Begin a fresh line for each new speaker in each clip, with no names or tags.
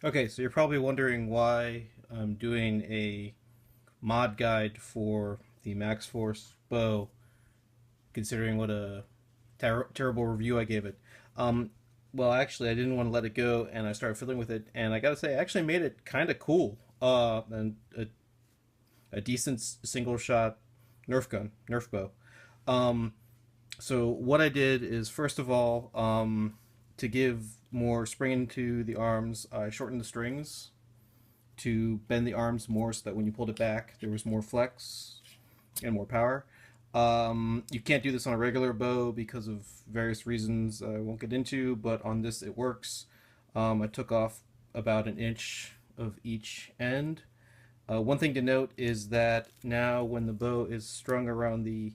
Okay, so you're probably wondering why I'm doing a mod guide for the Maxxforce bow, considering what a terrible review I gave it. Um, well, actually, I didn't want to let it go, and I started fiddling with it, and I gotta say, I actually made it kind of cool. And a decent single shot Nerf bow. Um, so what I did is, first of all, to give more spring into the arms, I shortened the strings to bend the arms more so that when you pulled it back, there was more flex and more power. You can't do this on a regular bow because of various reasons I won't get into, but on this it works. I took off about an inch of each end. One thing to note is that now when the bow is strung around the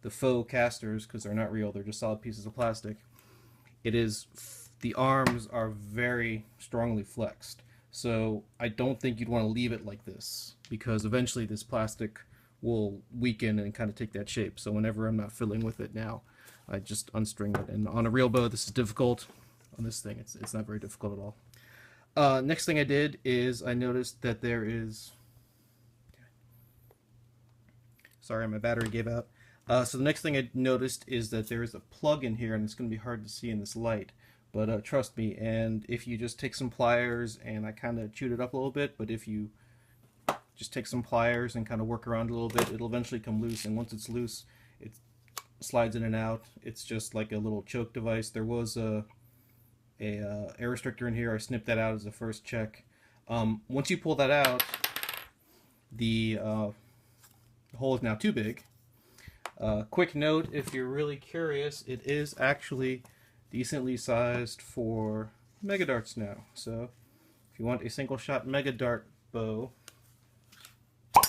faux casters, because they're not real, they're just solid pieces of plastic, it is the arms are very strongly flexed. So I don't think you'd want to leave it like this because eventually this plastic will weaken and kind of take that shape. So whenever I'm not fiddling with it now, I just unstring it. And on a real bow, this is difficult. On this thing, it's not very difficult at all. Next thing I did is I noticed that there is. Sorry, my battery gave out. So the next thing I noticed is that there is a plug in here, and it's going to be hard to see in this light. But trust me, and if you just take some pliers, and I kind of chewed it up a little bit, but if you just take some pliers and kind of work around a little bit, it'll eventually come loose, and once it's loose, it slides in and out. It's just like a little choke device. There was a air restrictor in here. I snipped that out as a first check. Once you pull that out, the hole is now too big. Quick note, if you're really curious, it is actually decently sized for mega darts now. So if you want a single shot mega dart bow, it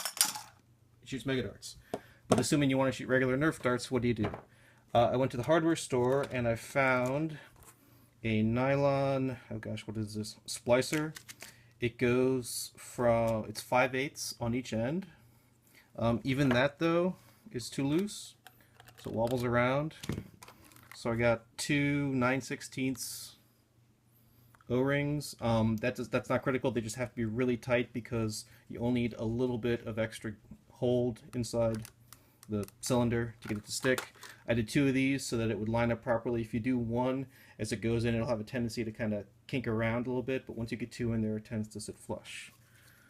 shoots mega darts. But assuming you want to shoot regular Nerf darts, what do? I went to the hardware store and I found a nylon, oh gosh, what is this? Splicer. It goes from, it's 5/8 on each end. Even that though is too loose, so it wobbles around. So I got two 9/16 O-rings. That's not critical. They just have to be really tight because you only need a little bit of extra hold inside the cylinder to get it to stick. I did two of these so that it would line up properly. If you do one, as it goes in, it'll have a tendency to kind of kink around a little bit, but once you get two in there, it tends to sit flush.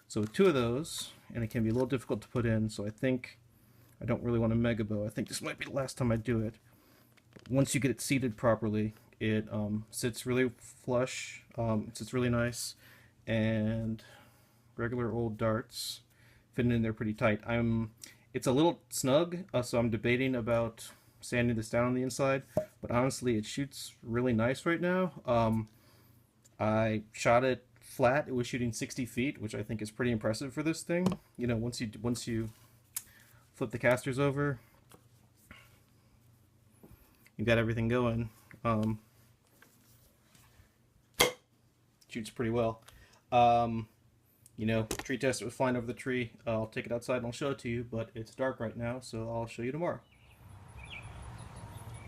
So with two of those, and it can be a little difficult to put in, so I think I don't really want a mega bow. I think this might be the last time I do it. Once you get it seated properly, it sits really flush, it sits really nice, and regular old darts fit in there pretty tight. It's a little snug, so I'm debating about sanding this down on the inside, but honestly, it shoots really nice right now. I shot it flat. It was shooting 60 feet, which I think is pretty impressive for this thing. You know, once you flip the casters over, you got everything going. Shoots pretty well. You know, tree tester was flying over the tree. I'll take it outside and I'll show it to you, but it's dark right now, so I'll show you tomorrow.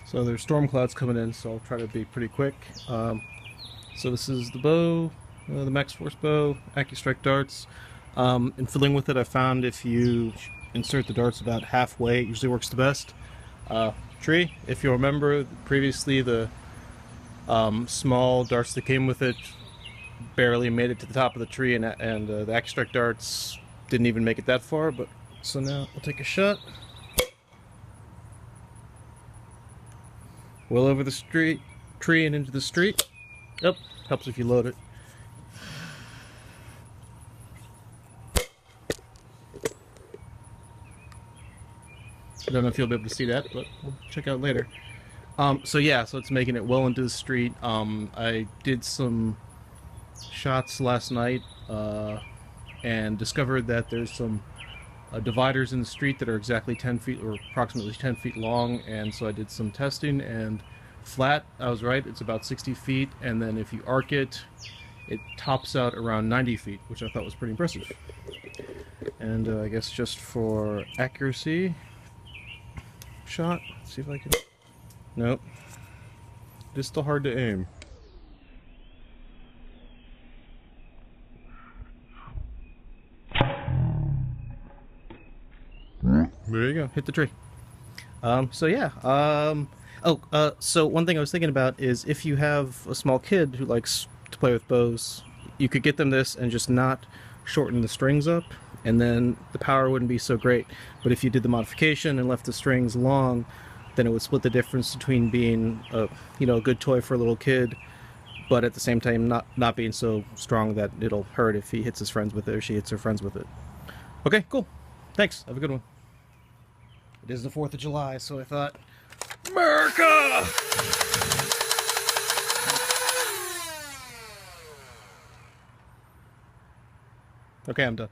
So there's storm clouds coming in, so I'll try to be pretty quick. So this is the bow, the Maxxforce bow, AccuStrike darts. In fiddling with it, I found if you insert the darts about halfway, it usually works the best. Tree, if you remember previously, the small darts that came with it barely made it to the top of the tree, and the AccuStrike darts didn't even make it that far. But so now we'll take a shot. Well over the tree and into the street. Yep, helps if you load it. I don't know if you'll be able to see that, but we'll check out later. So yeah, so it's making it well into the street. I did some shots last night and discovered that there's some dividers in the street that are exactly 10 feet or approximately 10 feet long, and so I did some testing, and flat, I was right, it's about 60 feet, and then if you arc it, it tops out around 90 feet, which I thought was pretty impressive. And I guess just for accuracy, shot, see if I can, nope, it is still hard to aim. hit the tree. So yeah. So one thing I was thinking about is if you have a small kid who likes to play with bows, you could get them this and just not shorten the strings up, and then the power wouldn't be so great. But if you did the modification and left the strings long, then it would split the difference between being a good toy for a little kid, but at the same time not being so strong that it'll hurt if he hits his friends with it or she hits her friends with it. Okay, cool. Thanks. Have a good one. It is the 4th of July, so I thought, America! Okay, I'm done.